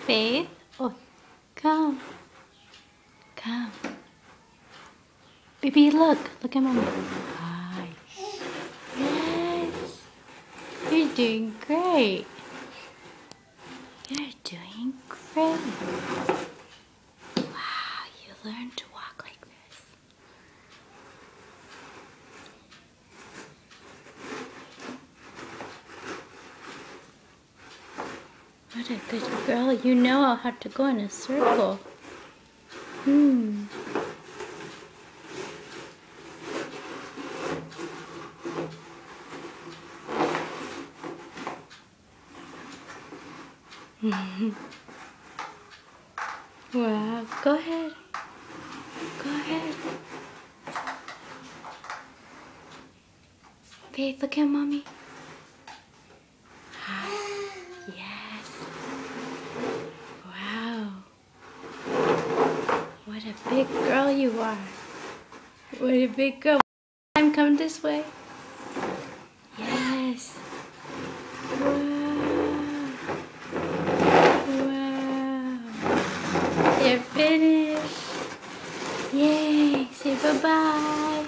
Faith? Oh, come. Come. Baby, look. Look at Mommy. Hi. Yes. You're doing great. You're doing great. Wow, you learned to walk like this. What a good girl. You know how to go in a circle. Wow. Go ahead. Go ahead. Faith, look at Mommy. Hi. Yes. Wow. What a big girl you are. What a big girl. Come this way. Yes. Wow. Wow. You're finished. Yay. Say bye-bye.